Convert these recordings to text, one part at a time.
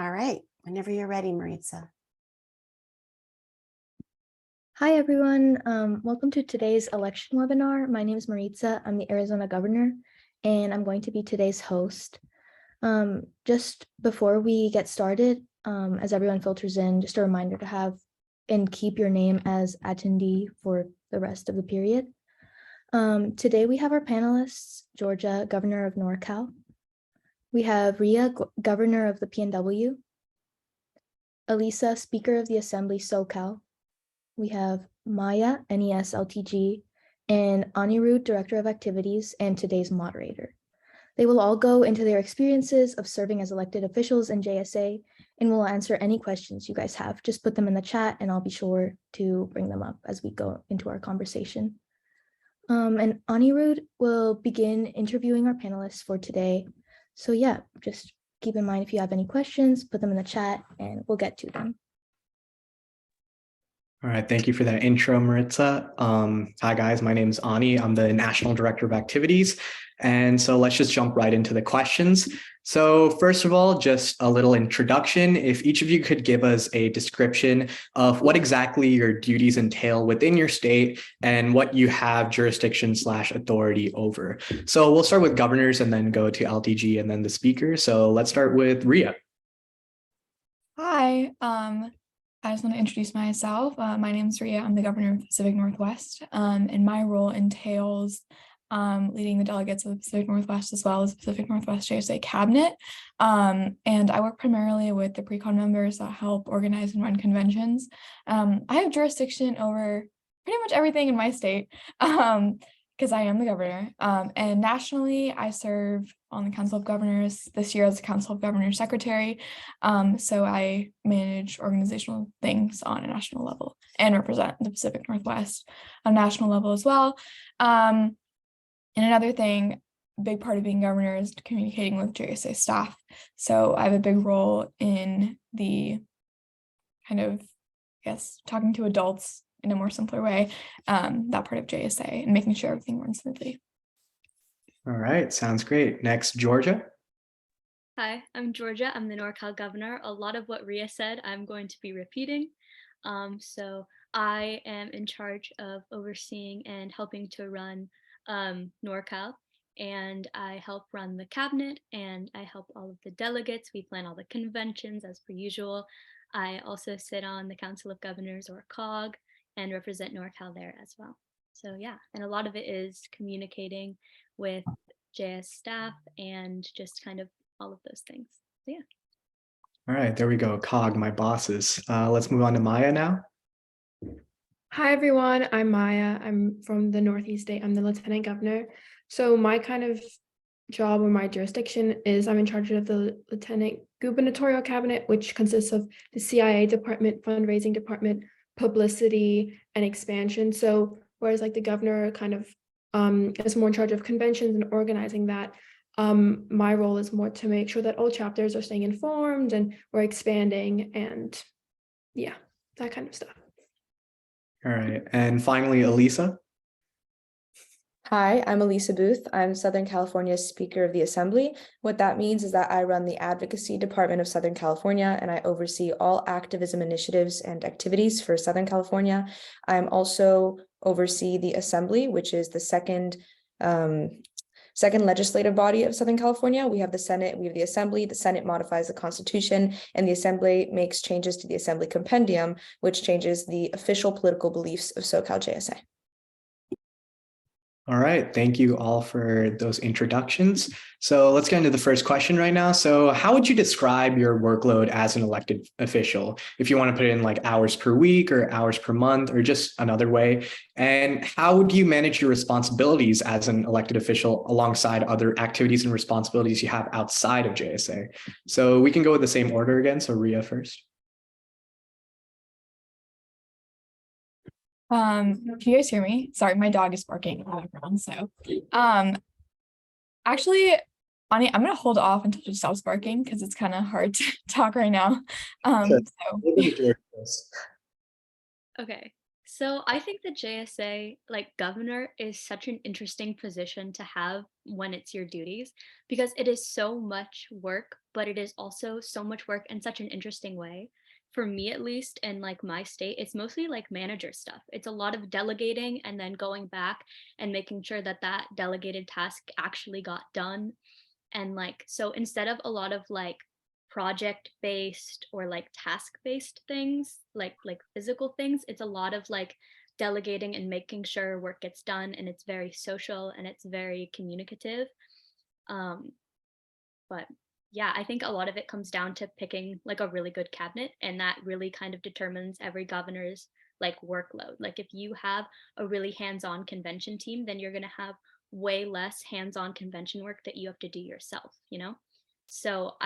All right, whenever you're ready, Maritza. Hi, everyone. Welcome to today's election webinar. My name is Maritza. I'm the Arizona governor, and I'm going to be today's host. Just before we get started, as everyone filters in, just a reminder to have and keep your name as attendee for the rest of the period. Today we have our panelists, Georgia, governor of NorCal. We have Ria, governor of the PNW. Elisa, speaker of the Assembly, SoCal. We have Maya, NES LTG, and Anirudh, Director of Activities, and today's moderator. They will all go into their experiences of serving as elected officials in JSA and will answer any questions you guys have. Just put them in the chat and I'll be sure to bring them up as we go into our conversation. And Anirudh will begin interviewing our panelists for today. So yeah, just keep in mind if you have any questions, put them in the chat and we'll get to them. All right, thank you for that intro, Maritza. Hi guys, my name is Ani. I'm the National Director of Activities. And so let's just jump right into the questions. So first of all, just a little introduction. If each of you could give us a description of what exactly your duties entail within your state and what you have jurisdiction/authority over. So we'll start with governors and then go to LTG and then the speaker. So let's start with Ria. Hi, I just want to introduce myself. My name is Ria. I'm the governor of the Pacific Northwest, and my role entails leading the delegates of the Pacific Northwest as well as the Pacific Northwest JSA cabinet. And I work primarily with the pre-con members that help organize and run conventions. I have jurisdiction over pretty much everything in my state because I am the governor. And nationally, I serve on the Council of Governors this year as the Council of Governors Secretary. So I manage organizational things on a national level and represent the Pacific Northwest on a national level as well. And another thing, a big part of being governor is communicating with JSA staff. So I have a big role in the kind of, I guess, talking to adults in a more simpler way, that part of JSA and making sure everything runs smoothly. All right, sounds great. Next, Georgia. Hi, I'm Georgia. I'm the NorCal governor. A lot of what Ria said, I'm going to be repeating. So I am in charge of overseeing and helping to run NorCal, and I help run the cabinet and I help all of the delegates. We plan all the conventions as per usual. I also sit on the Council of Governors, or COG, and represent NorCal there as well. So yeah, and a lot of it is communicating with JS staff and just kind of all of those things. So yeah. All right, there we go. COG, my bosses. Let's move on to Maya now. Hi, everyone. I'm Maya. I'm from the Northeast state. I'm the Lieutenant Governor. So my kind of job or my jurisdiction is I'm in charge of the Lieutenant Gubernatorial Cabinet, which consists of the CIA department, fundraising department, publicity, and expansion. So whereas like the governor kind of is more in charge of conventions and organizing that, my role is more to make sure that all chapters are staying informed and we're expanding and yeah, that kind of stuff. All right, and finally, Elisa. Hi, I'm Elisa Booth. I'm Southern California's Speaker of the Assembly. What that means is that I run the Advocacy Department of Southern California, and I oversee all activism initiatives and activities for Southern California. I'm also oversee the Assembly, which is the second legislative body of Southern California. We have the Senate, we have the Assembly. The Senate modifies the Constitution, and the Assembly makes changes to the Assembly Compendium, which changes the official political beliefs of SoCal JSA. All right, thank you all for those introductions. So let's get into the first question right now. So how would you describe your workload as an elected official? If you want to put it in like hours per week or hours per month or just another way. And how would you manage your responsibilities as an elected official alongside other activities and responsibilities you have outside of JSA? So we can go with the same order again. So Ria first. Can you guys hear me? Sorry, my dog is barking in the background. So actually, Ani, I'm gonna hold off until she stops barking because it's kind of hard to talk right now. Okay, so I think the JSA, like governor, is such an interesting position to have when it's your duties because it is so much work but it is also so much work in such an interesting way. For me, at least, in like my state, it's mostly like manager stuff. It's a lot of delegating and then going back and making sure that that delegated task actually got done. And like, so instead of a lot of like project based or like task based things, like physical things, it's a lot of like delegating and making sure work gets done, and it's very social and it's very communicative. um but yeah, I think a lot of it comes down to picking like a really good cabinet, and that really kind of determines every governor's like workload. Like if you have a really hands-on convention team, then you're going to have way less hands-on convention work that you have to do yourself, you know? So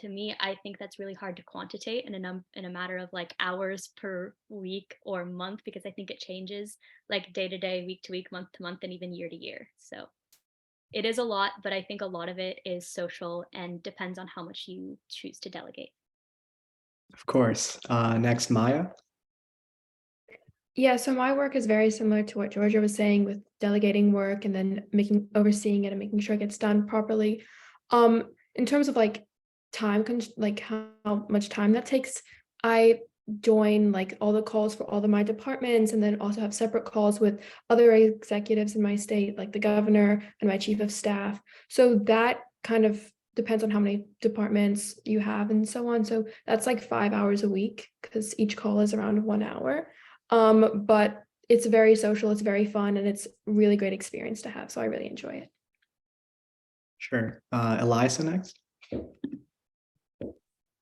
to me, I think that's really hard to quantitate in a matter of like hours per week or month, because I think it changes like day to day, week to week, month to month, and even year to year. So it is a lot, but I think a lot of it is social and depends on how much you choose to delegate. Of course. Next, Maya. Yeah, so my work is very similar to what Georgia was saying with delegating work and then overseeing it and making sure it gets done properly. In terms of like like how much time that takes, I join like all the calls for all of my departments, and then also have separate calls with other executives in my state, like the governor and my chief of staff. So that kind of depends on how many departments you have and so on. So that's like 5 hours a week because each call is around 1 hour. But it's very social, it's very fun, and it's really great experience to have. So I really enjoy it. Sure. Eliza next.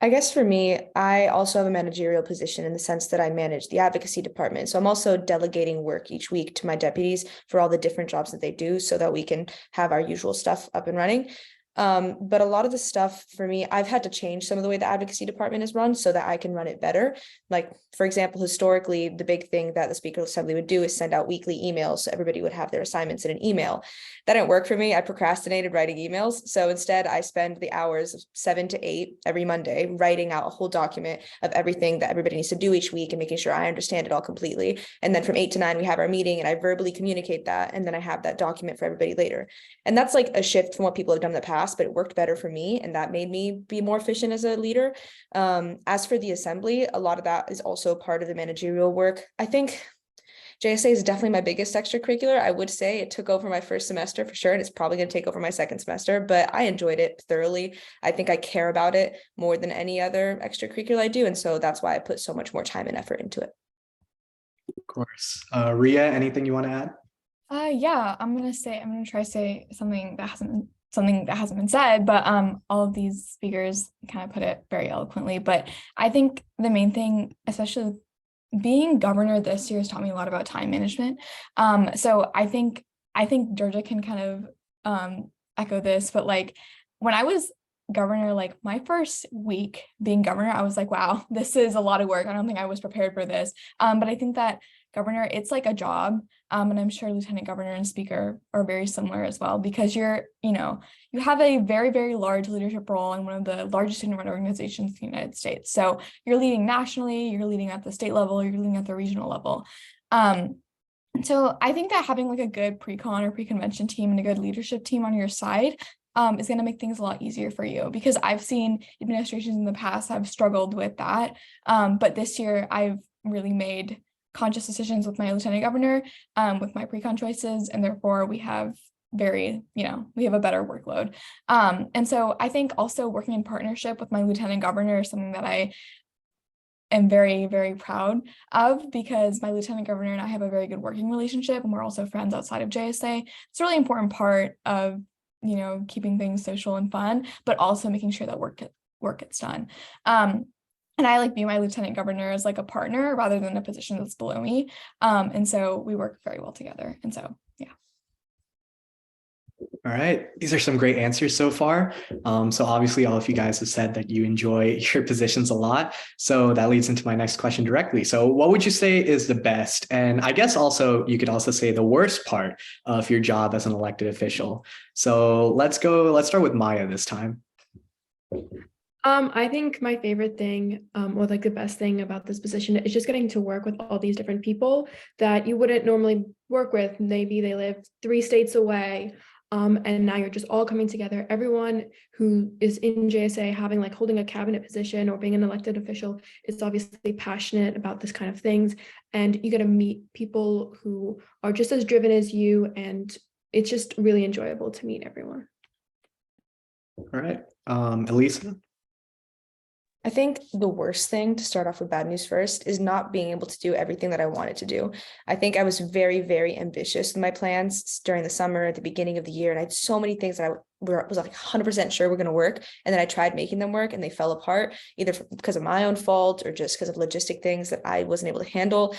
I guess for me, I also have a managerial position in the sense that I manage the advocacy department. So I'm also delegating work each week to my deputies for all the different jobs that they do so that we can have our usual stuff up and running. But a lot of the stuff for me, I've had to change some of the way the advocacy department is run so that I can run it better. Like, for example, historically, the big thing that the Speaker of the Assembly would do is send out weekly emails. So everybody would have their assignments in an email. That didn't work for me. I procrastinated writing emails. So instead, I spend the hours of 7 to 8 every Monday writing out a whole document of everything that everybody needs to do each week and making sure I understand it all completely. And then from 8 to 9, we have our meeting and I verbally communicate that. And then I have that document for everybody later. And that's like a shift from what people have done in the past, but it worked better for me. And that made me be more efficient as a leader. As for the assembly, a lot of that is also part of the managerial work. I think JSA is definitely my biggest extracurricular. I would say it took over my first semester for sure, and it's probably going to take over my second semester, but I enjoyed it thoroughly. I think I care about it more than any other extracurricular I do. And so that's why I put so much more time and effort into it. Of course. Ria, anything you want to add? Yeah, I'm gonna try to say something that hasn't been said, but all of these speakers kind of put it very eloquently. But I think the main thing, especially being governor this year, has taught me a lot about time management. So I think Georgia can kind of echo this, but like when I was governor, like my first week being governor, I was like, wow, this is a lot of work. I don't think I was prepared for this. But I think that governor, it's like a job. And I'm sure lieutenant governor and speaker are very similar as well, because you have a very, very large leadership role in one of the largest student-run organizations in the United States. So you're leading nationally, you're leading at the state level, you're leading at the regional level. So I think that having like a good pre-con or pre-convention team and a good leadership team on your side is going to make things a lot easier for you, because I've seen administrations in the past have struggled with that. But this year I've really made conscious decisions with my lieutenant governor, with my pre-con choices, and therefore we have a better workload. And so I think also working in partnership with my lieutenant governor is something that I am very, very proud of, because my lieutenant governor and I have a very good working relationship, and we're also friends outside of JSA. It's a really important part of, keeping things social and fun, but also making sure that work gets done. And I view my lieutenant governor as like a partner rather than a position that's below me. And so we work very well together. And so, yeah. All right. These are some great answers so far. So obviously all of you guys have said that you enjoy your positions a lot. So that leads into my next question directly. So what would you say is the best? And I guess also you could also say the worst part of your job as an elected official. So let's start with Maya this time. I think my favorite thing, or like the best thing about this position is just getting to work with all these different people that you wouldn't normally work with. Maybe they live 3 states away. And now you're just all coming together. Everyone who is in JSA holding a cabinet position or being an elected official is obviously passionate about this kind of things. And you get to meet people who are just as driven as you. And it's just really enjoyable to meet everyone. All right. Elisa? I think the worst thing, to start off with bad news first, is not being able to do everything that I wanted to do. I think I was very, very ambitious in my plans during the summer, at the beginning of the year, and I had so many things that I was like 100% sure were going to work. And then I tried making them work and they fell apart, either because of my own fault or just because of logistic things that I wasn't able to handle.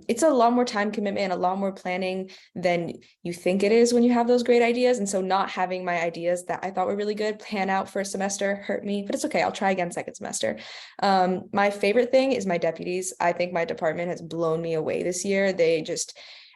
It's a lot more time commitment and a lot more planning than you think it is when you have those great ideas. And so not having my ideas that I thought were really good pan out for a semester hurt me, but it's okay. I'll try again second semester. My favorite thing is my deputies. I think my department has blown me away this year.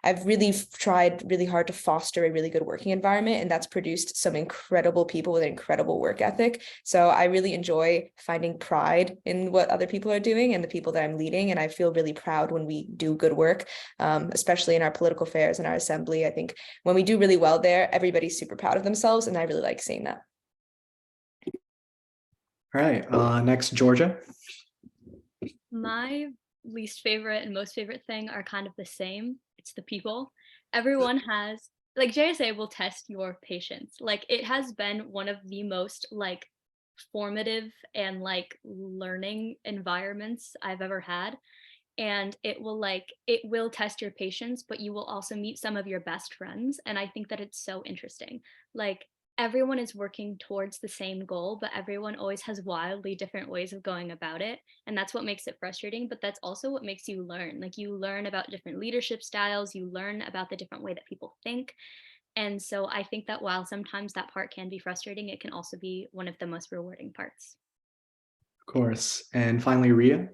I've really tried really hard to foster a really good working environment, and that's produced some incredible people with an incredible work ethic. So I really enjoy finding pride in what other people are doing and the people that I'm leading. And I feel really proud when we do good work, especially in our political affairs and our assembly. I think when we do really well there, everybody's super proud of themselves, and I really like seeing that. All right. Next, Georgia. My least favorite and most favorite thing are kind of the same. It's the people. Everyone has, like, JSA will test your patience. Like, it has been one of the most like formative and like learning environments I've ever had. And it will test your patience, but you will also meet some of your best friends. And I think that it's so interesting. Like, everyone is working towards the same goal, but everyone always has wildly different ways of going about it. And that's what makes it frustrating, but that's also what makes you learn. Like, you learn about different leadership styles, you learn about the different way that people think. And so I think that while sometimes that part can be frustrating, it can also be one of the most rewarding parts. Of course. And finally, Ria.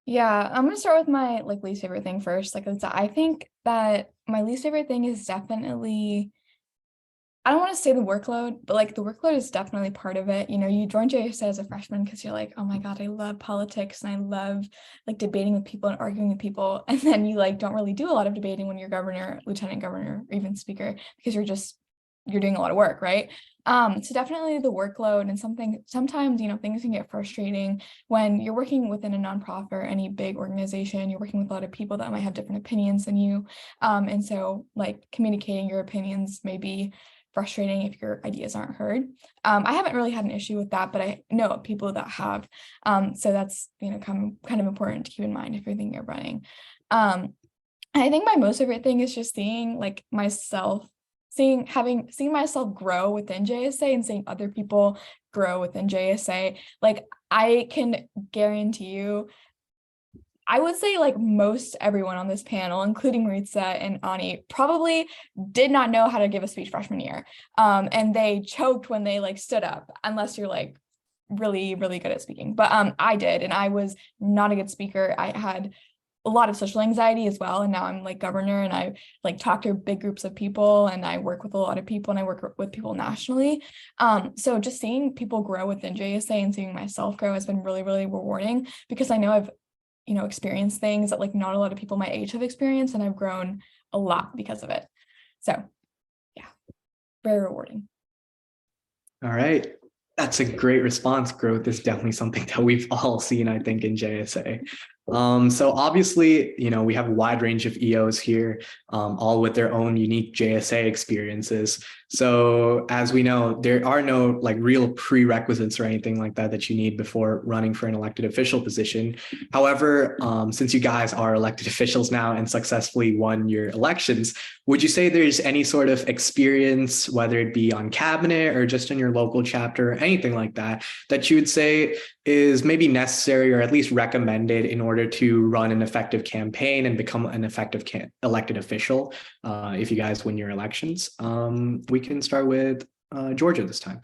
Yeah, I'm gonna start with my like least favorite thing first. Like I think that my least favorite thing is definitely, I don't want to say the workload, but like the workload is definitely part of it. You know, you join JSA as a freshman because you're like, oh my God, I love politics and I love like debating with people and arguing with people. And then you like don't really do a lot of debating when you're governor, lieutenant governor, or even speaker, because you're doing a lot of work, right? So definitely the workload and sometimes, you know, things can get frustrating when you're working within a nonprofit or any big organization. You're working with a lot of people that might have different opinions than you. And so like communicating your opinions may be frustrating if your ideas aren't heard. I haven't really had an issue with that, but I know people that have. So that's, you know, kind of important to keep in mind if you're thinking of running. I think my most favorite thing is just seeing like myself, seeing myself grow within JSA and seeing other people grow within JSA. Like, I can guarantee you, I would say like most everyone on this panel, including Maritza and Ani, probably did not know how to give a speech freshman year. And they choked when they like stood up, unless you're like really, really good at speaking. But I did, and I was not a good speaker. I had a lot of social anxiety as well. And now I'm like governor and I like talk to big groups of people and I work with a lot of people and I work with people nationally. So just seeing people grow within JSA and seeing myself grow has been really, really rewarding, because I know I've, you know, experienced things that like not a lot of people my age have experienced, and I've grown a lot because of it. So yeah, very rewarding. All right. That's a great response. Growth is definitely something that we've all seen, I think, in JSA. So obviously, you know, we have a wide range of EOs here, all with their own unique JSA experiences. So as we know, there are no like real prerequisites or anything like that that you need before running for an elected official position. However, since you guys are elected officials now and successfully won your elections, would you say there's any sort of experience, whether it be on cabinet or just in your local chapter, anything like that, that you would say is maybe necessary or at least recommended in order to run an effective campaign and become an effective elected official if you guys win your elections? We can start with Georgia this time.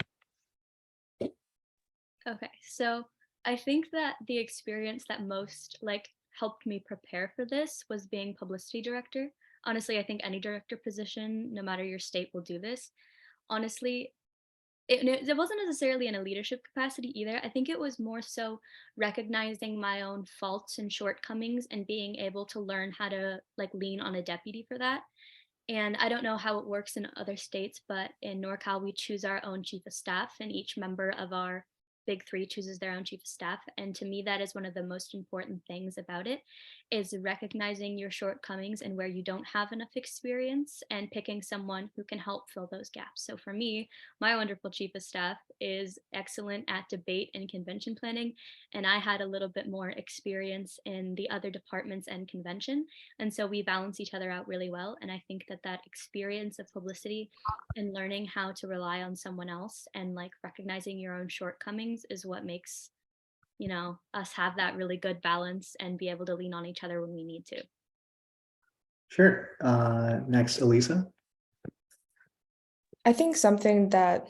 Okay, so I think that the experience that most like helped me prepare for this was being publicity director. Honestly, I think any director position, no matter your state, will do this. Honestly, it wasn't necessarily in a leadership capacity either. I think it was more so recognizing my own faults and shortcomings and being able to learn how to like lean on a deputy for that. And I don't know how it works in other states, but in NorCal, we choose our own chief of staff, and each member of our big three chooses their own chief of staff. And to me, that is one of the most important things about it, is recognizing your shortcomings and where you don't have enough experience and picking someone who can help fill those gaps. So for me, my wonderful chief of staff is excellent at debate and convention planning, and I had a little bit more experience in the other departments and convention. And so we balance each other out really well. And I think that that experience of publicity and learning how to rely on someone else and like recognizing your own shortcomings is what makes, us have that really good balance and be able to lean on each other when we need to. Sure. Next, Elisa. I think something that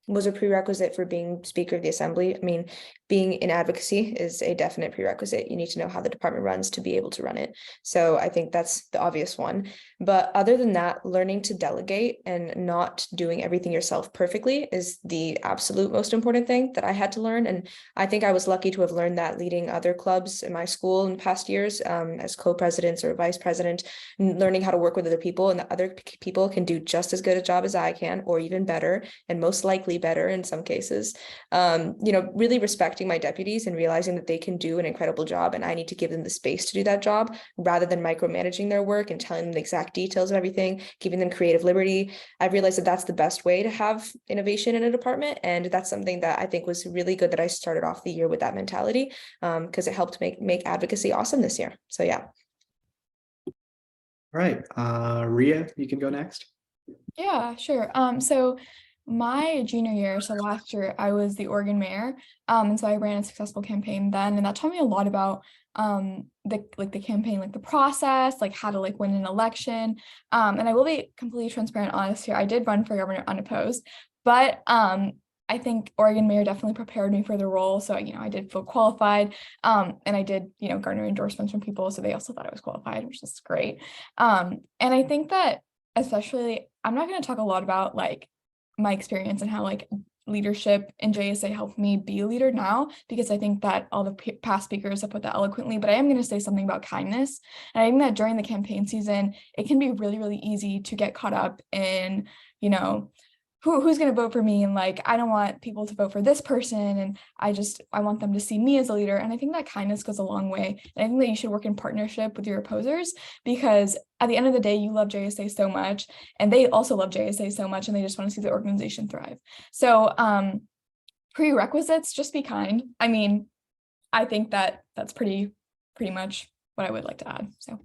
was a prerequisite for being Speaker of the Assembly. I mean, being in advocacy is a definite prerequisite. You need to know how the department runs to be able to run it. So I think that's the obvious one. But other than that, learning to delegate and not doing everything yourself perfectly is the absolute most important thing that I had to learn. And I think I was lucky to have learned that leading other clubs in my school in past years, as co-presidents or vice president, learning how to work with other people, and that other people can do just as good a job as I can, or even better, and most likely better in some cases. Really respecting my deputies and realizing that they can do an incredible job, and I need to give them the space to do that job rather than micromanaging their work and telling them the exact details of everything, giving them creative liberty. I realized that that's the best way to have innovation in a department, and that's something that I think was really good that I started off the year with that mentality, because it helped make advocacy awesome this year. So yeah. All right, Ria, you can go next. Yeah, sure. So my junior year, so last year, I was the Oregon mayor. And so I ran a successful campaign then, and that taught me a lot about the campaign, like the process, like how to like win an election. And I will be completely transparent, honest here. I did run for governor unopposed, but I think Oregon mayor definitely prepared me for the role. So, I did feel qualified. And I did, garner endorsements from people. So they also thought I was qualified, which is great. And I think that especially, I'm not going to talk a lot about like my experience and how like leadership in JSA helped me be a leader now, because I think that all the past speakers have put that eloquently, but I am going to say something about kindness. And I think that during the campaign season, it can be really, really easy to get caught up in, who's going to vote for me, and like I don't want people to vote for this person, and I want them to see me as a leader. And I think that kindness goes a long way, and I think that you should work in partnership with your opposers, because at the end of the day, you love JSA so much and they also love JSA so much, and they just want to see the organization thrive. So prerequisites, just be kind. I mean, I think that that's pretty much what I would like to add. So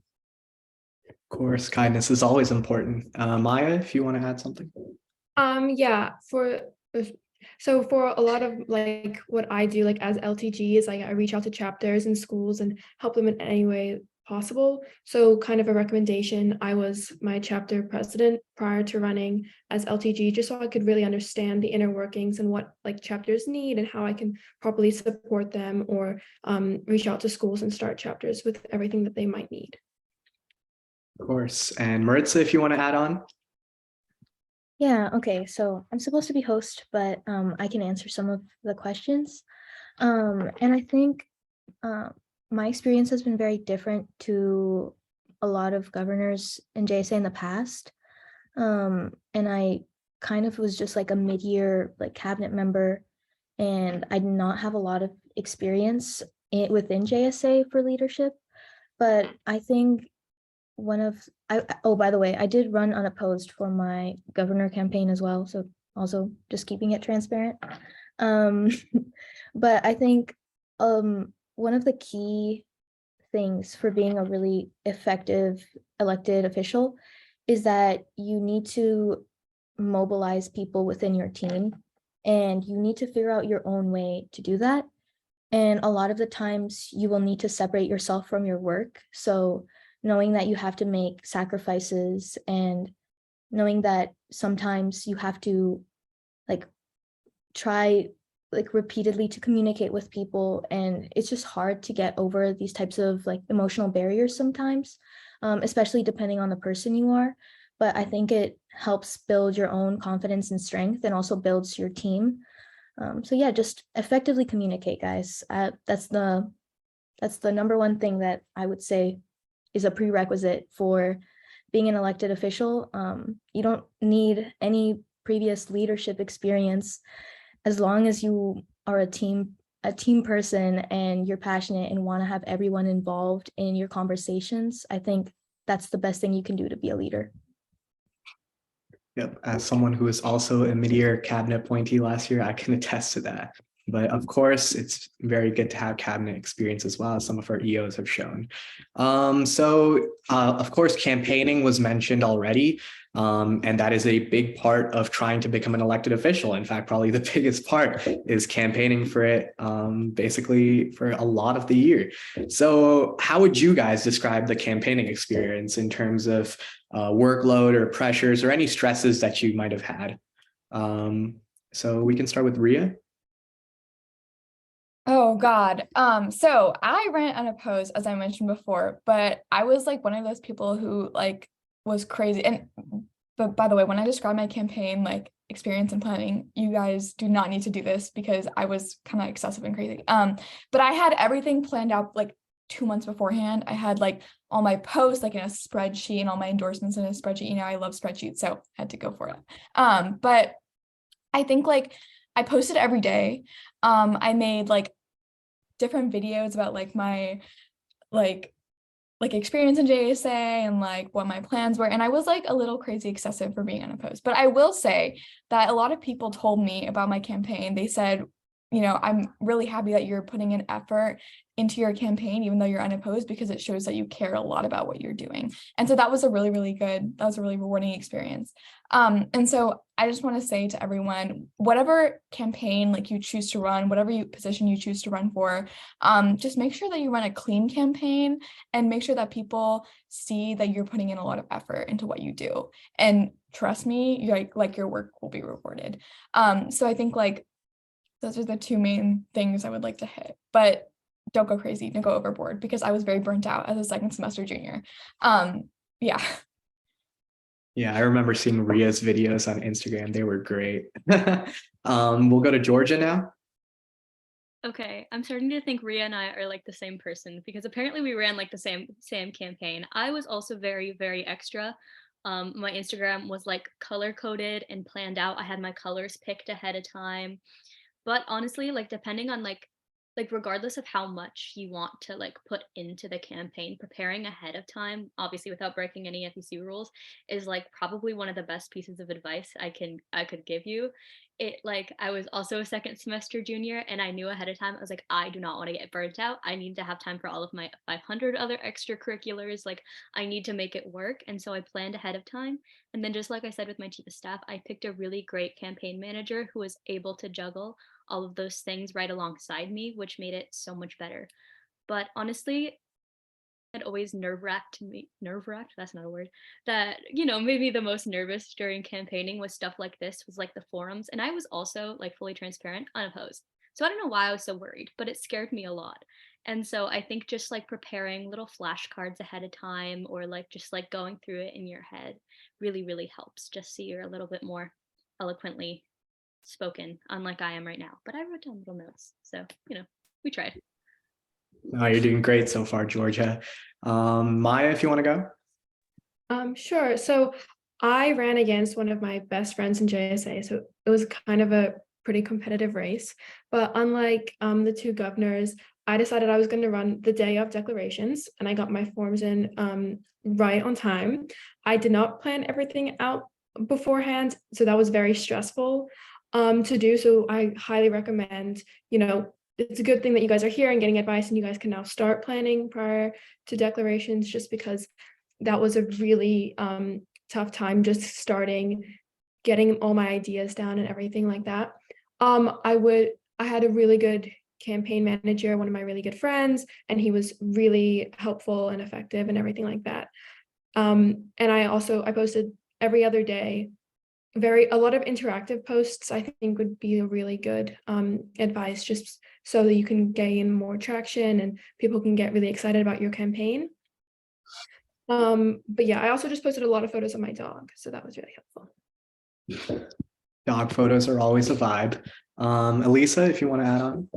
Of course, kindness is always important. Maya, if you want to add something. So for a lot of like what I do, like as LTG, is like I reach out to chapters and schools and help them in any way possible. So kind of a recommendation, I was my chapter president prior to running as LTG, just so I could really understand the inner workings and what like chapters need and how I can properly support them, or reach out to schools and start chapters with everything that they might need. Of course. And Maritza, if you want to add on. Yeah, okay, so I'm supposed to be host, but I can answer some of the questions. And I think my experience has been very different to a lot of governors in JSA in the past. And I kind of was just like a mid-year like cabinet member, and I did not have a lot of experience within JSA for leadership. But I think oh, by the way, I did run unopposed for my governor campaign as well. So also just keeping it transparent. But I think one of the key things for being a really effective elected official is that you need to mobilize people within your team, and you need to figure out your own way to do that. And a lot of the times you will need to separate yourself from your work. So knowing that you have to make sacrifices, and knowing that sometimes you have to like try like repeatedly to communicate with people, and it's just hard to get over these types of like emotional barriers sometimes, especially depending on the person you are. But I think it helps build your own confidence and strength, and also builds your team. So yeah, just effectively communicate, guys. That's the number one thing that I would say is a prerequisite for being an elected official. You don't need any previous leadership experience as long as you are a team person and you're passionate and want to have everyone involved in your conversations. I think that's the best thing you can do to be a leader. Yep, as someone who was also a mid-year cabinet appointee last year, I can attest to that. But of course, it's very good to have cabinet experience as well, as some of our EOs have shown. Of course, campaigning was mentioned already. And that is a big part of trying to become an elected official. In fact, probably the biggest part is campaigning for it, basically for a lot of the year. So how would you guys describe the campaigning experience in terms of workload or pressures or any stresses that you might have had? So we can start with Ria. Oh God. So I ran unopposed, as I mentioned before, but I was like one of those people who like was crazy. But by the way, when I describe my campaign like experience and planning, you guys do not need to do this because I was kind of excessive and crazy. But I had everything planned out like 2 months beforehand. I had like all my posts like in a spreadsheet and all my endorsements in a spreadsheet. You know, I love spreadsheets, so I had to go for it. But I think like I posted every day. I made like different videos about like my like experience in JSA and like what my plans were. And I was like a little crazy excessive for being unopposed. But I will say that a lot of people told me about my campaign. They said, you know, I'm really happy that you're putting an effort into your campaign, even though you're unopposed, because it shows that you care a lot about what you're doing. And so that was a really rewarding experience. And so I just want to say to everyone, whatever campaign like you choose to run, whatever position you choose to run for, just make sure that you run a clean campaign and make sure that people see that you're putting in a lot of effort into what you do. And trust me, you're like your work will be rewarded. So I think like those are the two main things I would like to hit, but don't go crazy, don't go overboard, because I was very burnt out as a second semester junior. Yeah. Yeah, I remember seeing Ria's videos on Instagram. They were great. We'll go to Georgia now. Okay, I'm starting to think Ria and I are like the same person because apparently we ran like the same campaign. I was also very, very extra. My Instagram was like color coded and planned out. I had my colors picked ahead of time. But honestly, like depending on like regardless of how much you want to like put into the campaign, preparing ahead of time, obviously without breaking any FEC rules, is like probably one of the best pieces of advice I could give you. It like I was also a second semester junior and I knew ahead of time, I was like, I do not want to get burnt out. I need to have time for all of my 500 other extracurriculars. Like I need to make it work. And so I planned ahead of time. And then just like I said with my chief of staff, I picked a really great campaign manager who was able to juggle all of those things right alongside me, which made it so much better. But honestly, it always nerve-wracked, that's not a word, that, you know, maybe the most nervous during campaigning with stuff like this was like the forums. And I was also like fully transparent, unopposed. So I don't know why I was so worried, but it scared me a lot. And so I think just like preparing little flashcards ahead of time or like just like going through it in your head really, really helps just so you're a little bit more eloquently spoken, unlike I am right now. But I wrote down little notes. So, you know, we tried. Oh, you're doing great so far, Georgia. Maya, if you want to go. Sure. So I ran against one of my best friends in JSA. So it was kind of a pretty competitive race. But unlike the two governors, I decided I was going to run the day of declarations and I got my forms in right on time. I did not plan everything out beforehand. So that was very stressful to do. So I highly recommend, you know, it's a good thing that you guys are here and getting advice and you guys can now start planning prior to declarations, just because that was a really tough time just starting, getting all my ideas down and everything like that. I had a really good campaign manager, one of my really good friends, and he was really helpful and effective and everything like that. And I posted every other day, a lot of interactive posts. I think would be a really good advice, just so that you can gain more traction and people can get really excited about your campaign. But yeah, I also just posted a lot of photos of my dog, so that was really helpful. Dog photos are always a vibe. Elisa, if you want to add on.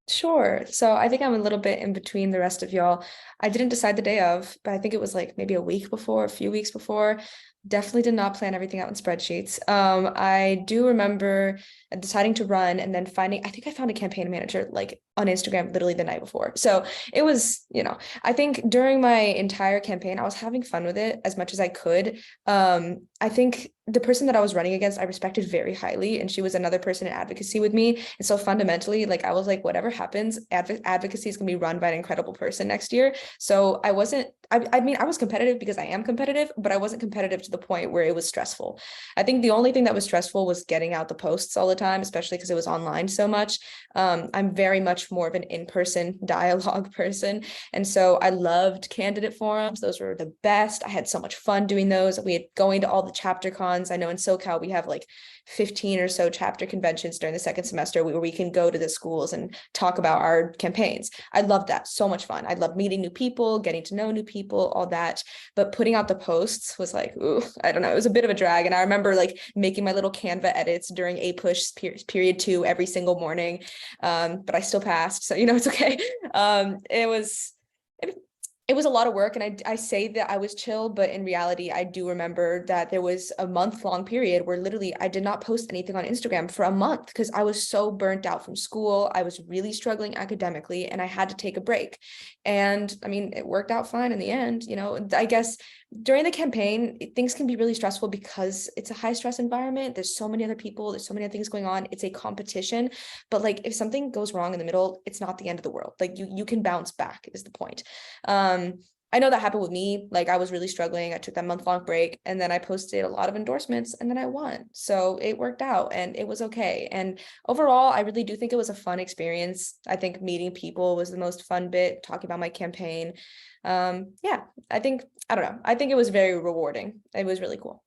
Sure. So I think I'm a little bit in between the rest of y'all. I didn't decide the day of, but I think it was like maybe a week before, a few weeks before. Definitely did not plan everything out in spreadsheets. I do remember deciding to run and then finding, I think I found a campaign manager like on Instagram literally the night before. So it was, I think during my entire campaign, I was having fun with it as much as I could. I think the person that I was running against, I respected very highly, and she was another person in advocacy with me. And so fundamentally, like I was like, whatever happens, advocacy is gonna be run by an incredible person next year. So I wasn't, I mean, I was competitive because I am competitive, but I wasn't competitive to the point where it was stressful. I think the only thing that was stressful was getting out the posts all the time, especially because it was online so much. I'm very much more of an in-person dialogue person. And so I loved candidate forums. Those were the best. I had so much fun doing those. We had going to all the chapter cons. I know in SoCal, we have like 15 or so chapter conventions during the second semester where we can go to the schools and talk about our campaigns. I loved that. So much fun. I love meeting new people, getting to know new people, all that. But putting out the posts was like, ooh, I don't know. It was a bit of a drag. And I remember like making my little Canva edits during a push period 2 every single morning. But I still passed. So, it's okay. It was a lot of work, and I say that I was chill, but in reality, I do remember that there was a month-long period where literally I did not post anything on Instagram for a month because I was so burnt out from school. I was really struggling academically, and I had to take a break. And I mean, it worked out fine in the end. I guess during the campaign, things can be really stressful because it's a high stress environment. There's so many other people, there's so many other things going on. It's a competition, but like if something goes wrong in the middle, it's not the end of the world. Like you can bounce back is the point. I know that happened with me. Like I was really struggling. I took that month-long break and then I posted a lot of endorsements and then I won. So it worked out and it was okay. And overall, I really do think it was a fun experience. I think meeting people was the most fun bit, talking about my campaign. Yeah, I think it was very rewarding. It was really cool.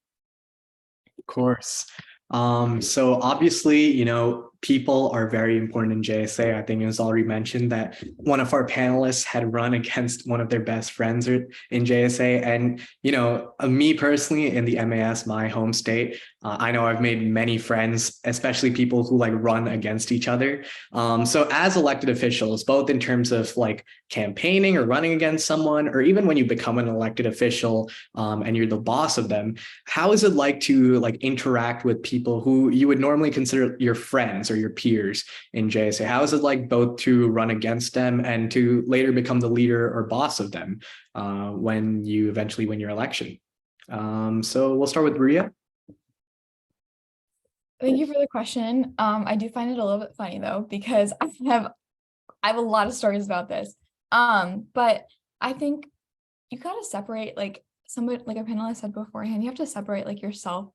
Of course. So obviously, people are very important in JSA. I think it was already mentioned that one of our panelists had run against one of their best friends in JSA. And, me personally in the MAS, my home state, I know I've made many friends, especially people who like run against each other. So as elected officials, both in terms of like campaigning or running against someone, or even when you become an elected official and you're the boss of them, how is it like to like interact with people who you would normally consider your friends or your peers in JSA? How is it like both to run against them and to later become the leader or boss of them when you eventually win your election? So we'll start with Ria. Thank you for the question. I do find it a little bit funny though, because I have a lot of stories about this. But I think you gotta separate like somebody, like a panelist said beforehand, you have to separate like yourself,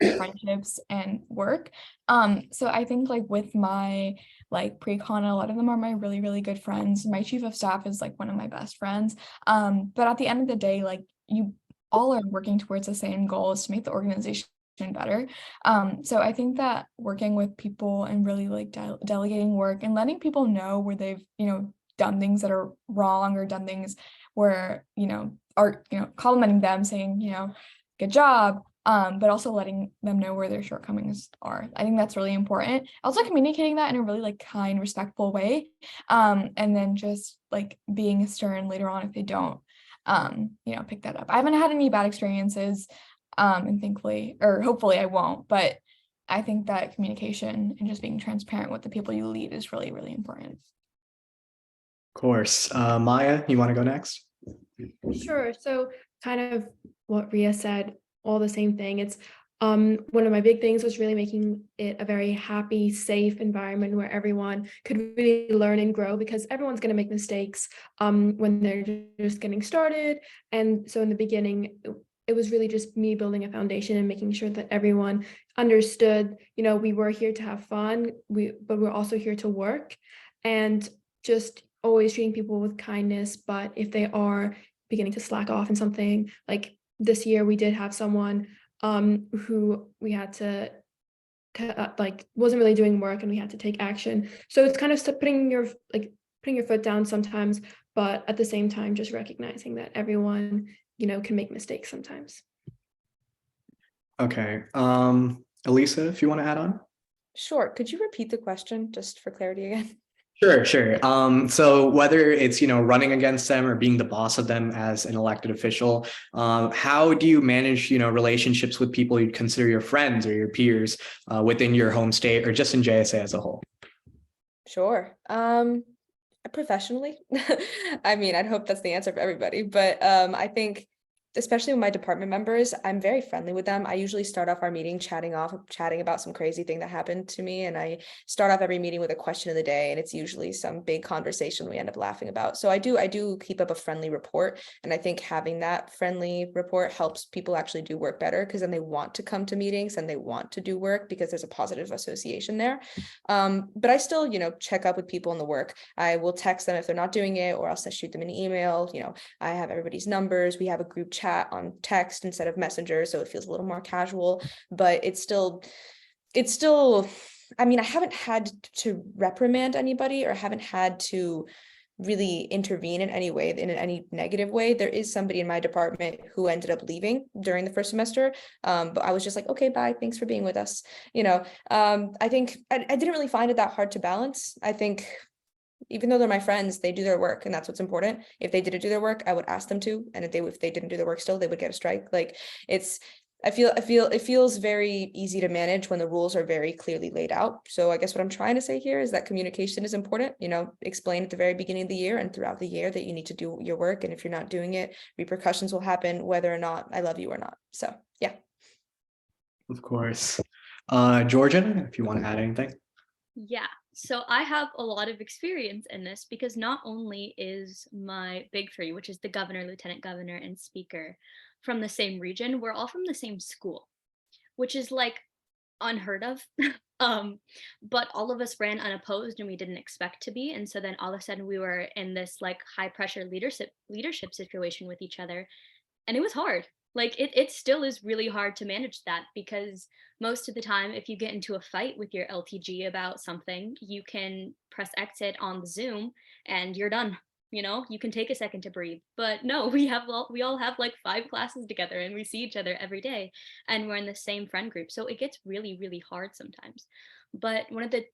your friendships and work. So I think like with my like pre-con, a lot of them are my really, really good friends. My chief of staff is like one of my best friends. But at the end of the day, like you all are working towards the same goals to make the organization better. So I think that working with people and really like delegating work and letting people know where they've, done things that are wrong or done things where, are, complimenting them, saying, good job, but also letting them know where their shortcomings are. I think that's really important. Also communicating that in a really like kind, respectful way. And then just like being stern later on if they don't, pick that up. I haven't had any bad experiences. And thankfully, or hopefully I won't, but I think that communication and just being transparent with the people you lead is really, really important. Of course. Maya, you want to go next? Sure. So kind of what Ria said, all the same thing. It's one of my big things was really making it a very happy, safe environment where everyone could really learn and grow, because everyone's going to make mistakes when they're just getting started. And so in the beginning, it was really just me building a foundation and making sure that everyone understood, we were here to have fun, but we're also here to work, and just always treating people with kindness. But if they are beginning to slack off in something, like this year we did have someone who we had to like wasn't really doing work and we had to take action. So it's kind of putting your foot down sometimes, but at the same time just recognizing that everyone can make mistakes sometimes. Okay. Elisa, if you want to add on. Sure. Could you repeat the question just for clarity again? Sure. So whether it's, running against them or being the boss of them as an elected official, how do you manage, relationships with people you'd consider your friends or your peers within your home state or just in JSA as a whole? Sure. Professionally, I mean, I'd hope that's the answer for everybody, but I think especially with my department members, I'm very friendly with them. I usually start off our meeting chatting about some crazy thing that happened to me, and I start off every meeting with a question of the day, and it's usually some big conversation we end up laughing about. So I do keep up a friendly rapport, and I think having that friendly rapport helps people actually do work better, because then they want to come to meetings and they want to do work because there's a positive association there. But I still, check up with people in the work. I will text them if they're not doing it, or else I shoot them an email. I have everybody's numbers. We have a group chat on text instead of Messenger, so it feels a little more casual, but it's still, I mean, I haven't had to reprimand anybody or haven't had to really intervene in any way, in any negative way. There is somebody in my department who ended up leaving during the first semester, but I was just like, okay, bye, thanks for being with us. I think I didn't really find it that hard to balance. I think even though they're my friends, they do their work, and that's what's important. If they didn't do their work, I would ask them to, and if they didn't do their work still, they would get a strike. Like, I feel it feels very easy to manage when the rules are very clearly laid out. So I guess what I'm trying to say here is that communication is important. Explain at the very beginning of the year and throughout the year that you need to do your work, and if you're not doing it, repercussions will happen whether or not I love you or not. So yeah. Of course. Georgia, if you want to add anything. Yeah, so I have a lot of experience in this because not only is my big three, which is the governor, lieutenant governor, and speaker, from the same region, we're all from the same school, which is like unheard of. But all of us ran unopposed and we didn't expect to be. And so then all of a sudden we were in this like high pressure leadership situation with each other. And it was hard. Like it still is really hard to manage that because most of the time, if you get into a fight with your LTG about something, you can press exit on the Zoom and you're done. You can take a second to breathe. But no, we all have like 5 classes together and we see each other every day and we're in the same friend group. So it gets really, really hard sometimes. But one of the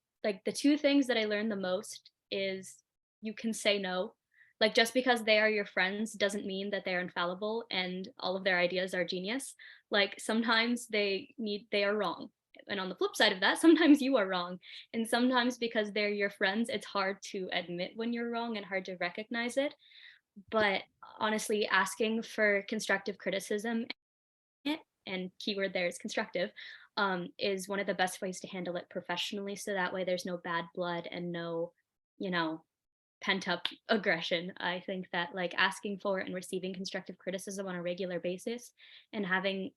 2 things that I learned the most is you can say no. Like just because they are your friends doesn't mean that they're infallible and all of their ideas are genius. Like sometimes they are wrong. And on the flip side of that, sometimes you are wrong. And sometimes because they're your friends, it's hard to admit when you're wrong and hard to recognize it. But honestly, asking for constructive criticism, and keyword there is constructive, is one of the best ways to handle it professionally. So that way there's no bad blood and no, pent up aggression. I think that like asking for and receiving constructive criticism on a regular basis and having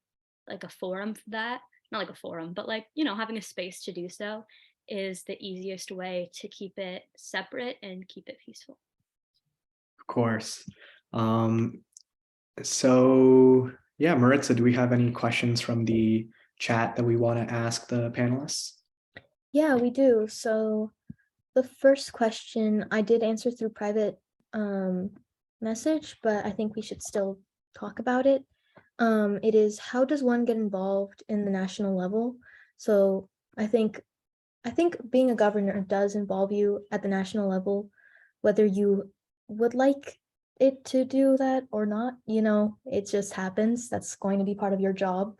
like a forum for that, not like a forum, but like, having a space to do so is the easiest way to keep it separate and keep it peaceful. Of course. So yeah, Maritza, do we have any questions from the chat that we want to ask the panelists? Yeah, we do. So the first question I did answer through private message, but I think we should still talk about it. It is, how does one get involved in the national level? So I think being a governor does involve you at the national level, whether you would like it to do that or not, it just happens. That's going to be part of your job.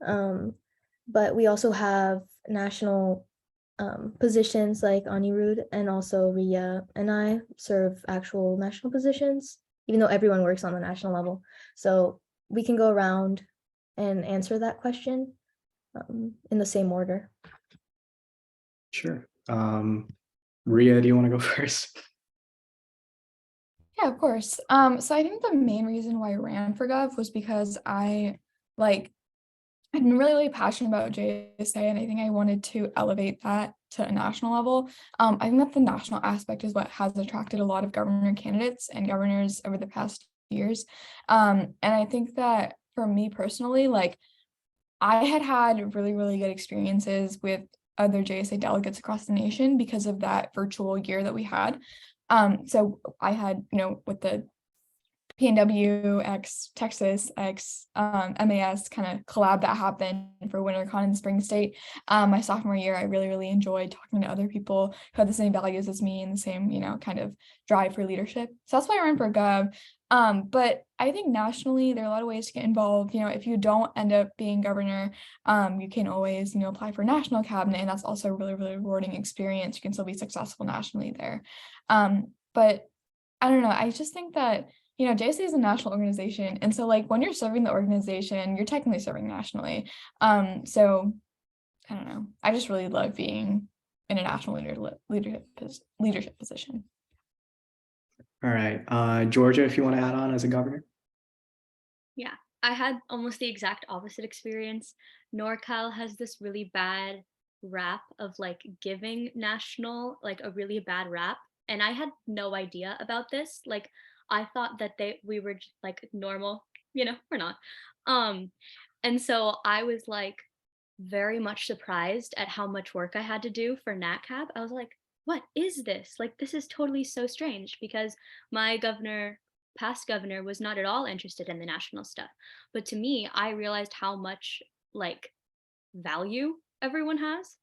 But we also have national positions like Anirudh and also Ria and I serve actual national positions, even though everyone works on the national level. So we can go around and answer that question in the same order. Sure. Ria, do you want to go first? Yeah, of course. So I think the main reason why I ran for Gov was because I've been really, really passionate about JSA, and I think I wanted to elevate that to a national level. I think that the national aspect is what has attracted a lot of governor candidates and governors over the past years. And I think that for me personally, like I had really, really good experiences with other JSA delegates across the nation because of that virtual year that we had. So I had, with the PNW X Texas X MAS kind of collab that happened for WinterCon in Spring State. My sophomore year, I really enjoyed talking to other people who had the same values as me and the same, kind of drive for leadership. So that's why I ran for Gov. But I think nationally, there are a lot of ways to get involved. If you don't end up being governor, you can always, apply for national cabinet, and that's also a really rewarding experience. You can still be successful nationally there. But I don't know. I just think that JSA is a national organization. And so like when you're serving the organization, you're technically serving nationally. So I don't know. I just really love being in a national leadership position. All right. Georgia, if you want to add on as a governor. Yeah, I had almost the exact opposite experience. NorCal has this really bad rap of like giving national, like a really bad rap. And I had no idea about this. Like I thought that we were like normal, we're not. And so I was like very much surprised at how much work I had to do for NatCab. I was like, what is this? Like, this is totally so strange because my past governor, was not at all interested in the national stuff. But to me, I realized how much like value everyone has.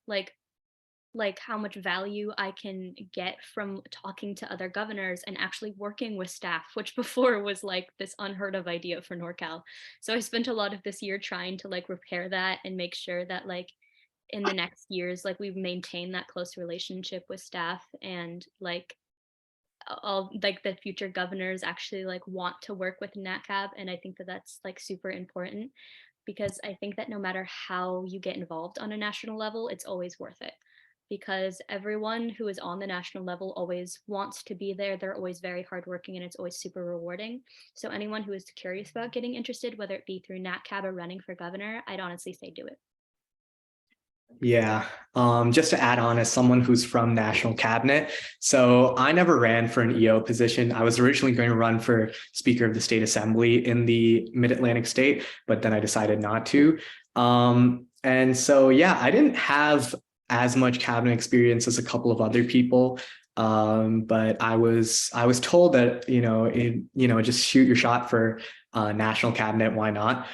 Like how much value I can get from talking to other governors and actually working with staff, which before was like this unheard of idea for NorCal. So I spent a lot of this year trying to like repair that and make sure that like in the next years, like we've maintained that close relationship with staff and like all like the future governors actually like want to work with NatCab. And I think that that's like super important because I think that no matter how you get involved on a national level, it's always worth it because everyone who is on the national level always wants to be there. They're always very hardworking and it's always super rewarding. So anyone who is curious about getting interested, whether it be through NatCab or running for governor, I'd honestly say do it. Yeah, just to add on as someone who's from national cabinet. So I never ran for an EO position. I was originally going to run for Speaker of the State Assembly in the Mid-Atlantic state, but then I decided not to. And so, yeah, I didn't have as much cabinet experience as a couple of other people. But I was told that, just shoot your shot for national cabinet. Why not?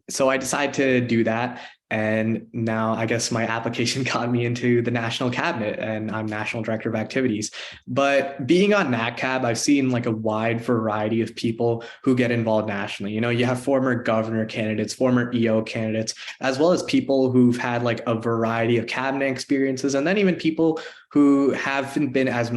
So I decided to do that. And now I guess my application got me into the national cabinet and I'm national director of activities. But being on NatCab, I've seen like a wide variety of people who get involved nationally. You have former governor candidates, former EO candidates, as well as people who've had like a variety of cabinet experiences. And then even people who haven't been as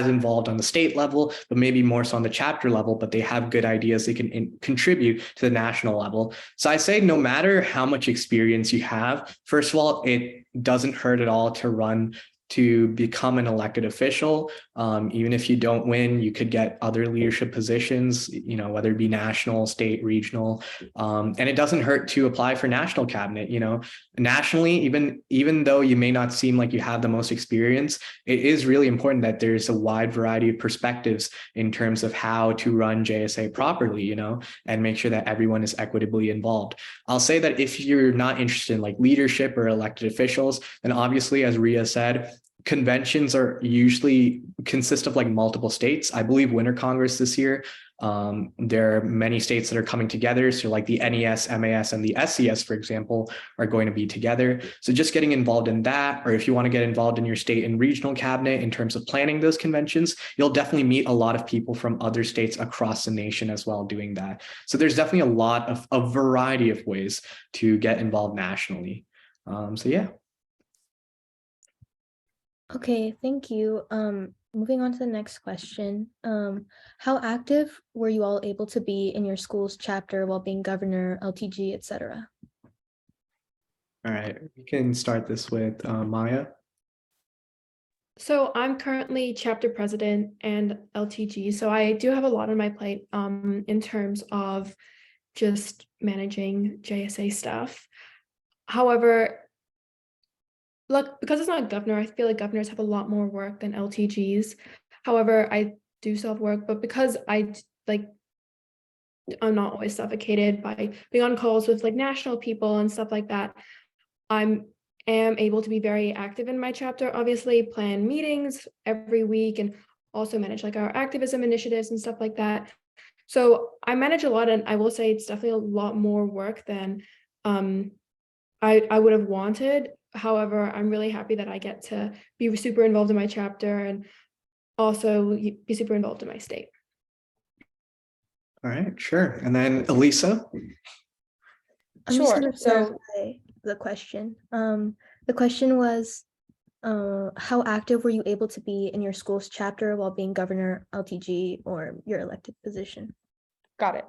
involved on the state level, but maybe more so on the chapter level, but they have good ideas they can contribute to the national level. So I say no matter how much experience you have, first of all, it doesn't hurt at all to run to become an elected official. Even if you don't win, you could get other leadership positions, whether it be national, state, regional. And it doesn't hurt to apply for national cabinet. Nationally, even though you may not seem like you have the most experience, it is really important that there's a wide variety of perspectives in terms of how to run JSA properly, and make sure that everyone is equitably involved. I'll say that if you're not interested in like leadership or elected officials, then obviously, as Ria said, conventions are usually consist of like multiple states. I believe Winter Congress this year, there are many states that are coming together. So like the NES, MAS, and the SCS, for example, are going to be together. So just getting involved in that, or if you want to get involved in your state and regional cabinet in terms of planning those conventions, you'll definitely meet a lot of people from other states across the nation as well doing that. So there's definitely a lot of a variety of ways to get involved nationally. So yeah. Okay, thank you. Moving on to the next question. How active were you all able to be in your school's chapter while being governor, LTG, etc.? All right, we can start this with Maya. So I'm currently chapter president and LTG. So I do have a lot on my plate in terms of just managing JSA stuff. However, because it's not a governor, I feel like governors have a lot more work than LTGs. However, I do still have work, but because I'm not always suffocated by being on calls with like national people and stuff like that, am able to be very active in my chapter, obviously plan meetings every week and also manage like our activism initiatives and stuff like that. So I manage a lot, and I will say it's definitely a lot more work than I would have wanted. However, I'm really happy that I get to be super involved in my chapter and also be super involved in my state. All right, sure. And then Elisa. I'm just Sure. gonna So clarify the question. The question was, how active were you able to be in your school's chapter while being governor, LTG, or your elected position? got it.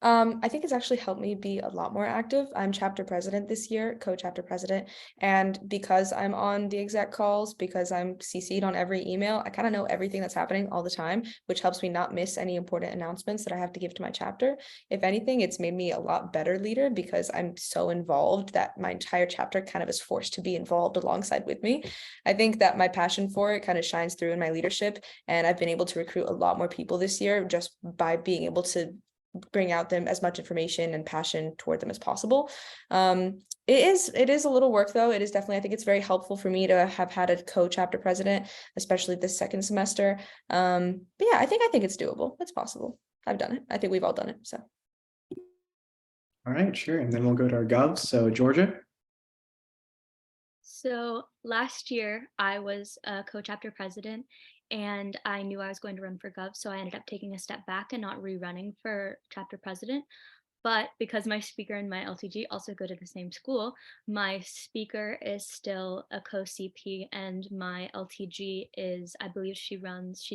I think it's actually helped me be a lot more active. I'm chapter president this year, co-chapter president. And because I'm on the exec calls, because I'm CC'd on every email, I kind of know everything that's happening all the time, which helps me not miss any important announcements that I have to give to my chapter. If anything, it's made me a lot better leader because I'm so involved that my entire chapter kind of is forced to be involved alongside with me. I think that my passion for it kind of shines through in my leadership, and I've been able to recruit a lot more people this year just by being able to bring out them as much information and passion toward them as possible. It is a little work though. It is definitely, I think it's very helpful for me to have had a co-chapter president, especially this second semester. But yeah, I think it's doable. It's possible. I've done it. I think we've all done it. So. All right, sure. And then we'll go to our govs. So Georgia. So last year I was a co-chapter president and I knew I was going to run for gov. So I ended up taking a step back and not rerunning for chapter president. But because my speaker and my LTG also go to the same school, my speaker is still a co-CP and my LTG is, I believe she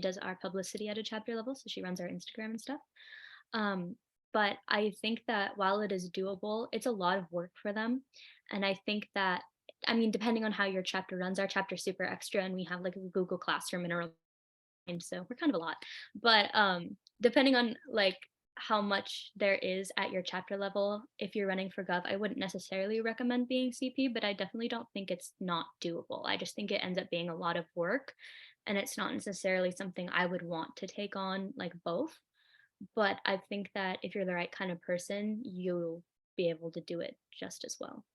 does our publicity at a chapter level. So she runs our Instagram and stuff. But I think that while it is doable, it's a lot of work for them. And I think that, I mean, depending on how your chapter runs, our chapter's super extra and we have like a Google Classroom and a, and so we're kind of a lot. But depending on like how much there is at your chapter level, if you're running for gov, I wouldn't necessarily recommend being CP, but I definitely don't think it's not doable. I just think it ends up being a lot of work and it's not necessarily something I would want to take on like both. But I think that if you're the right kind of person, you'll be able to do it just as well.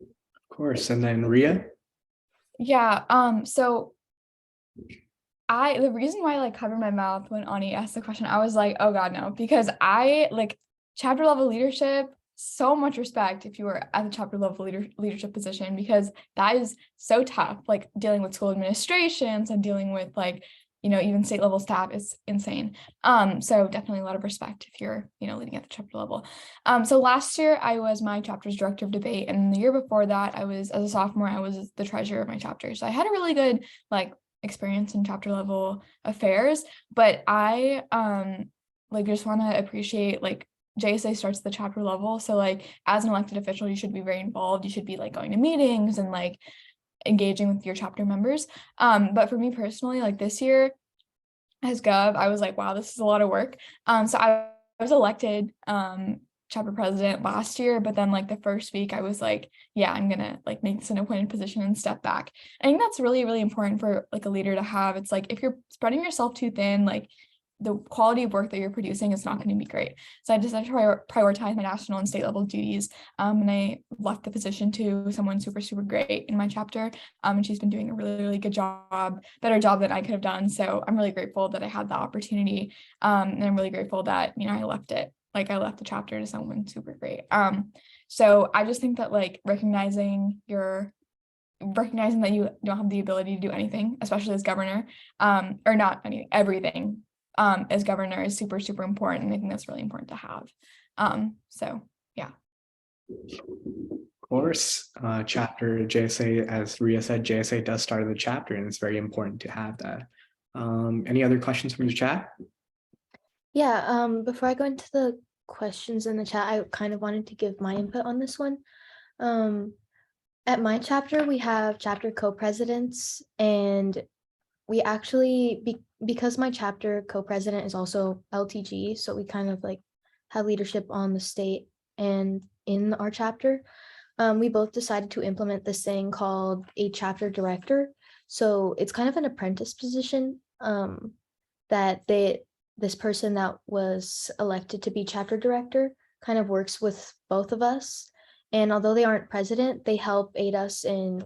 Of course. And then Ria. Yeah, so the reason why I like covered my mouth when Ani asked the question, I was like, oh God, no, because I like chapter level leadership, so much respect if you were at the chapter level leadership position, because that is so tough, like dealing with school administrations and dealing with like, you know, even state level staff is insane. So definitely a lot of respect if you're, you know, leading at the chapter level. So last year I was my chapter's director of debate, and the year before that I was, as a sophomore, I was the treasurer of my chapter. So I had a really good like experience in chapter level affairs, but I like just want to appreciate like JSA starts at the chapter level. So like as an elected official, you should be very involved. You should be like going to meetings and like engaging with your chapter members. But for me personally, like this year as gov, I was like, wow, this is a lot of work. So I was elected chapter president last year, but then like the first week I was like, yeah, I'm gonna like make this an appointed position and step back. I think that's really, really important for like a leader to have. It's like if you're spreading yourself too thin, like the quality of work that you're producing is not going to be great. So I decided to prioritize my national and state level duties. And I left the position to someone super, super great in my chapter. And she's been doing a really, really good job, better job than I could have done. So I'm really grateful that I had the opportunity. And I'm really grateful that, you know, I left it. Like I left the chapter to someone super great. So I just think that like recognizing that you don't have the ability to do anything, especially as governor, or not anything, everything, as governor is super, super important. And I think that's really important to have. So yeah. Of course, chapter JSA, as Ria said, JSA does start the chapter, and it's very important to have that. Any other questions from the chat? Yeah, before I go into the questions in the chat, I kind of wanted to give my input on this one. At my chapter, we have chapter co-presidents, and we actually, because my chapter co-president is also LTG, so we kind of like have leadership on the state and in our chapter. We both decided to implement this thing called a chapter director. So it's kind of an apprentice position that this person that was elected to be chapter director kind of works with both of us. And although they aren't president, they help aid us in,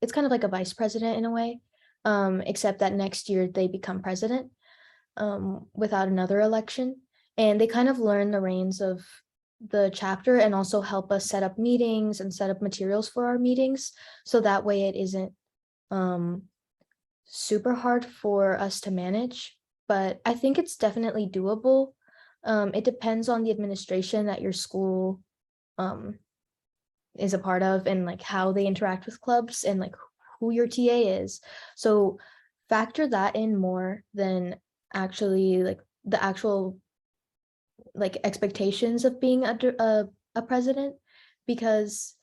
it's kind of like a vice president in a way, except that next year they become president without another election. and they kind of learn the reins of the chapter and also help us set up meetings and set up materials for our meetings. So that way it isn't super hard for us to manage, but I think it's definitely doable. It depends on the administration that your school is a part of, and like how they interact with clubs, and like who your TA is. So factor that in more than actually like the actual like expectations of being a president, because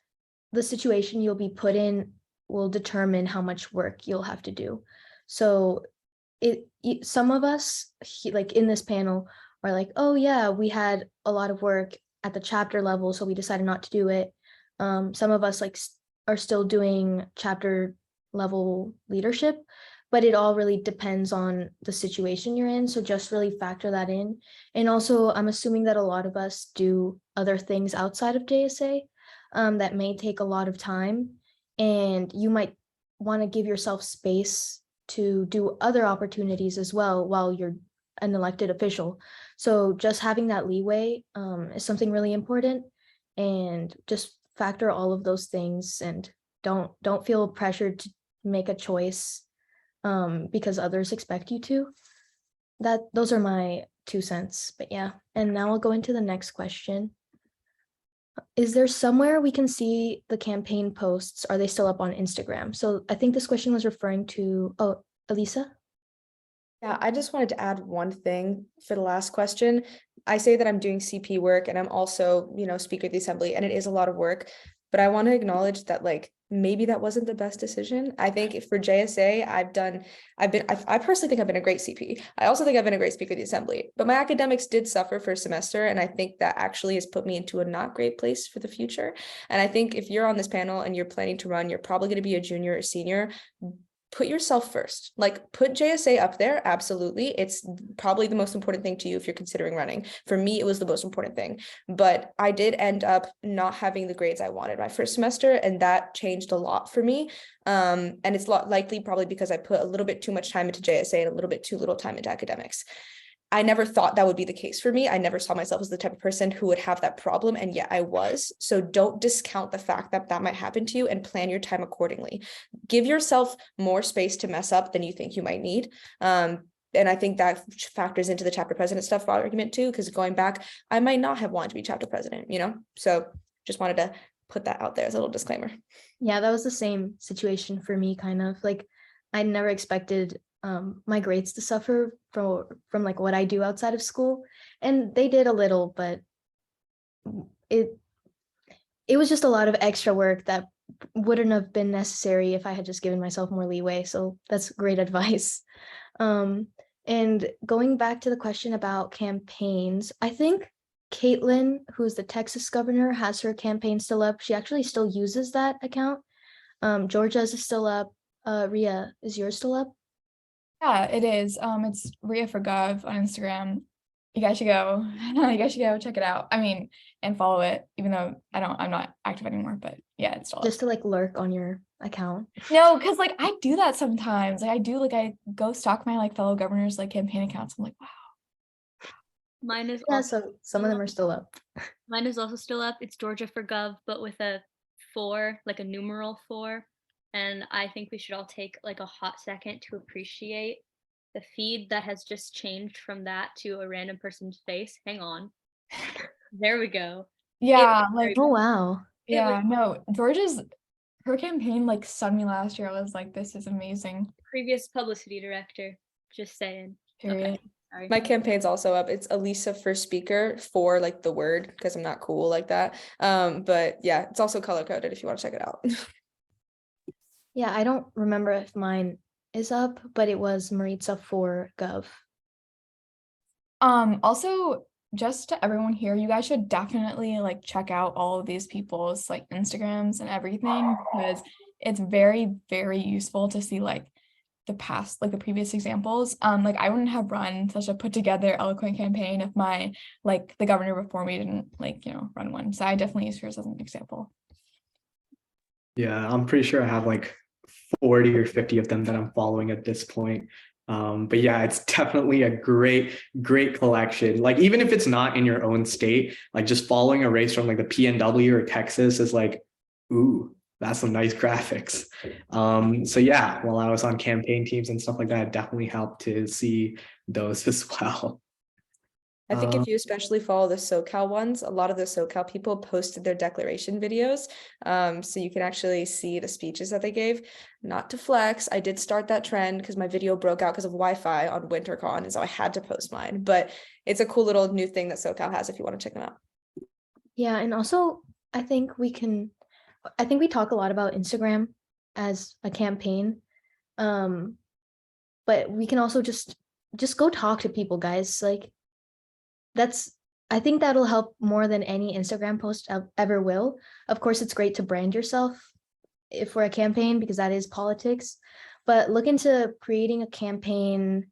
the situation you'll be put in will determine how much work you'll have to do. So some of us like in this panel are like, oh yeah, we had a lot of work at the chapter level, so we decided not to do it. Some of us like are still doing chapter level leadership, but it all really depends on the situation you're in. So just really factor that in. And also, I'm assuming that a lot of us do other things outside of JSA that may take a lot of time, and you might want to give yourself space to do other opportunities as well while you're an elected official. So just having that leeway is something really important, and just factor all of those things, and don't feel pressured to make a choice because others expect you to. Those are my 2 cents, but yeah. And now I'll go into the next question. Is there somewhere we can see the campaign posts? Are they still up on Instagram? So I think this question was referring to, oh, Elisa? Yeah, I just wanted to add one thing for the last question. I say that I'm doing CP work and I'm also, Speaker of the Assembly, and it is a lot of work, but I want to acknowledge that like maybe that wasn't the best decision. I think for JSA, I personally think I've been a great CP. I also think I've been a great Speaker of the Assembly, but my academics did suffer for a semester, and I think that actually has put me into a not great place for the future. And I think if you're on this panel and you're planning to run, you're probably going to be a junior or senior. Put yourself first, like put JSA up there. Absolutely. It's probably the most important thing to you if you're considering running. For me, it was the most important thing, but I did end up not having the grades I wanted my first semester, and that changed a lot for me. And it's likely probably because I put a little bit too much time into JSA and a little bit too little time into academics. I never thought that would be the case for me. I never saw myself as the type of person who would have that problem, and yet I was. So don't discount the fact that that might happen to you, and plan your time accordingly. Give yourself more space to mess up than you think you might need. And I think that factors into the chapter president stuff argument too, because going back, I might not have wanted to be chapter president, So just wanted to put that out there as a little disclaimer. Yeah, that was the same situation for me, kind of. Like, I never expected my grades to suffer from like what I do outside of school, and they did a little, but it was just a lot of extra work that wouldn't have been necessary if I had just given myself more leeway. So that's great advice. And going back to the question about campaigns, I think Caitlin, who's the Texas governor, has her campaign still up. She actually still uses that account. Georgia's is still up. Ria, is yours still up? Yeah, it is. It's Ria for Gov on Instagram. You guys should go. You guys should go check it out. I mean, and follow it, even though I'm not active anymore. But yeah, it's still just to like lurk on your account. No, because like I do that sometimes. Like I go stalk my like fellow governors like campaign accounts. I'm like, wow. Mine is so some of them are still up. Mine is also still up. It's Georgia for Gov, but with a 4, like a numeral 4. And I think we should all take like a hot second to appreciate the feed that has just changed from that to a random person's face. Hang on. There we go. Yeah, oh wow. Yeah, no, her campaign like stunned me last year. I was like, this is amazing. Previous publicity director, just saying. Period. Okay, sorry. My campaign's also up. It's Elisa for speaker, for like the word, because I'm not cool like that. But yeah, it's also color coded if you want to check it out. Yeah, I don't remember if mine is up, but it was Maritza for Gov. Also, just to everyone here, you guys should definitely like check out all of these people's like Instagrams and everything, because it's very, very useful to see like the past, like the previous examples. Like I wouldn't have run such a put together eloquent campaign if the governor before me didn't run one. So I definitely use hers as an example. Yeah, I'm pretty sure I have like 40 or 50 of them that I'm following at this point. But yeah, it's definitely a great, great collection. Like, even if it's not in your own state, like just following a race from like the PNW or Texas is like, ooh, that's some nice graphics. So yeah, while I was on campaign teams and stuff like that, it definitely helped to see those as well. I think if you especially follow the SoCal ones, a lot of the SoCal people posted their declaration videos. So you can actually see the speeches that they gave. Not to flex, I did start that trend because my video broke out because of Wi-Fi on WinterCon, and so I had to post mine. But it's a cool little new thing that SoCal has if you want to check them out. Yeah, and also I think we talk a lot about Instagram as a campaign. But we can also just go talk to people, guys. Like, I think that'll help more than any Instagram post ever will. Of course, it's great to brand yourself for a campaign because that is politics, but look into creating a campaign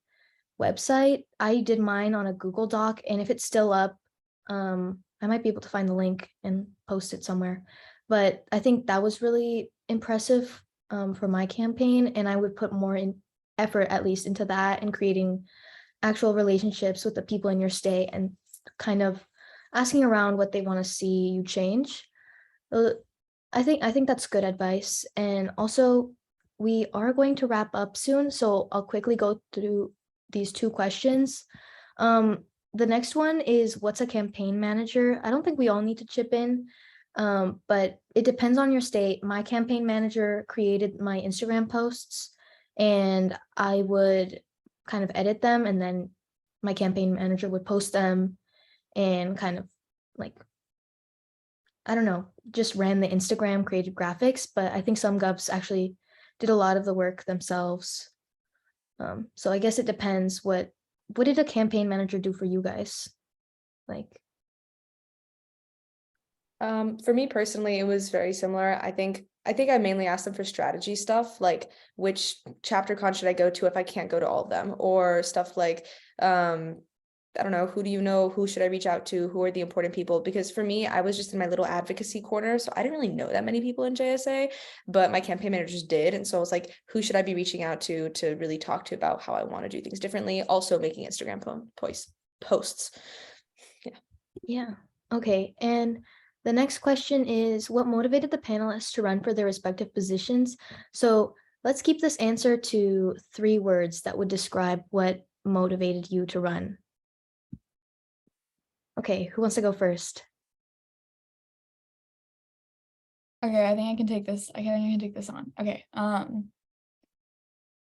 website. I did mine on a Google Doc, and if it's still up, I might be able to find the link and post it somewhere. But I think that was really impressive for my campaign, and I would put more in effort at least into that and creating actual relationships with the people in your state and kind of asking around what they want to see you change. I think that's good advice. And also, we are going to wrap up soon, so I'll quickly go through these two questions. The next one is, what's a campaign manager? I don't think we all need to chip in, but it depends on your state. My campaign manager created my Instagram posts, and I would kind of edit them, and then my campaign manager would post them and kind of like, I don't know, just ran the Instagram, created graphics, but I think some govs actually did a lot of the work themselves. So I guess it depends. What did a campaign manager do for you guys? Like, For me personally, it was very similar. I think I mainly asked them for strategy stuff, like which chapter con should I go to if I can't go to all of them, or stuff like, I don't know, who do you know, who should I reach out to, who are the important people? Because for me, I was just in my little advocacy corner, so I didn't really know that many people in JSA, but my campaign managers did, and so I was like, who should I be reaching out to really talk to about how I want to do things differently? Also making Instagram posts. yeah, okay. And the next question is, what motivated the panelists to run for their respective positions? So let's keep this answer to 3 words that would describe what motivated you to run. Okay, who wants to go first? Okay, I think I can take this. I think I can take this on. Okay.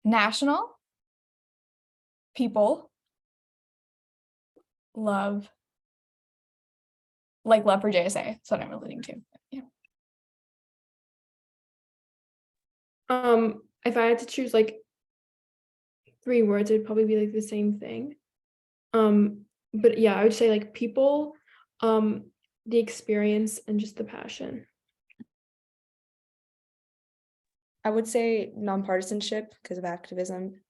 National people love for JSA. That's what I'm alluding to. Yeah. If I had to choose like 3 words, it'd probably be like the same thing. But yeah, I would say like people, the experience, and just the passion. I would say nonpartisanship because of activism,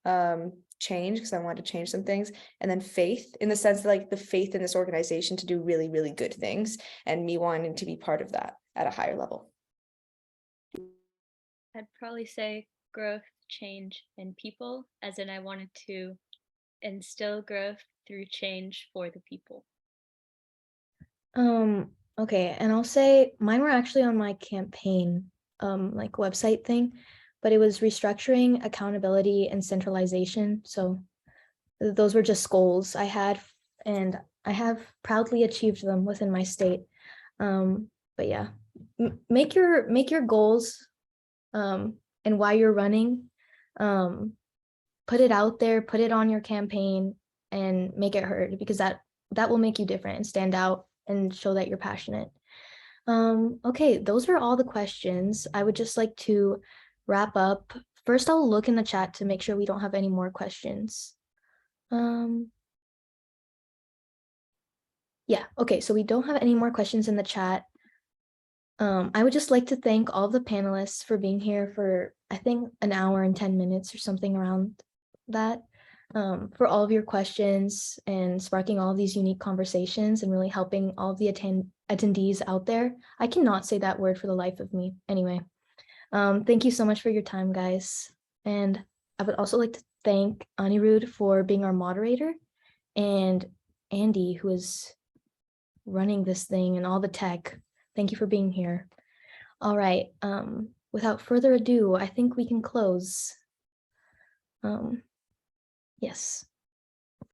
change because I wanted to change some things, and then faith in the sense that like the faith in this organization to do really, really good things, and me wanting to be part of that at a higher level. I'd probably say growth, change, and people, as in I wanted to instill growth through change for the people. Okay, and I'll say mine were actually on my campaign like website thing, but it was restructuring, accountability, and centralization. So those were just goals I had, and I have proudly achieved them within my state. But yeah, make your goals and why you're running, put it out there, put it on your campaign, and make it heard, because that will make you different and stand out and show that you're passionate. Okay, those are all the questions. I would just like to wrap up. First, I'll look in the chat to make sure we don't have any more questions. Yeah, okay, so we don't have any more questions in the chat. I would just like to thank all the panelists for being here for, I think, an hour and 10 minutes or something around that, for all of your questions and sparking all of these unique conversations and really helping all of the attendees out there. I cannot say that word for the life of me. Anyway, thank you so much for your time, guys. And I would also like to thank Anirudh for being our moderator, and Andy, who is running this thing and all the tech. Thank you for being here. All right, without further ado, I think we can close. Yes.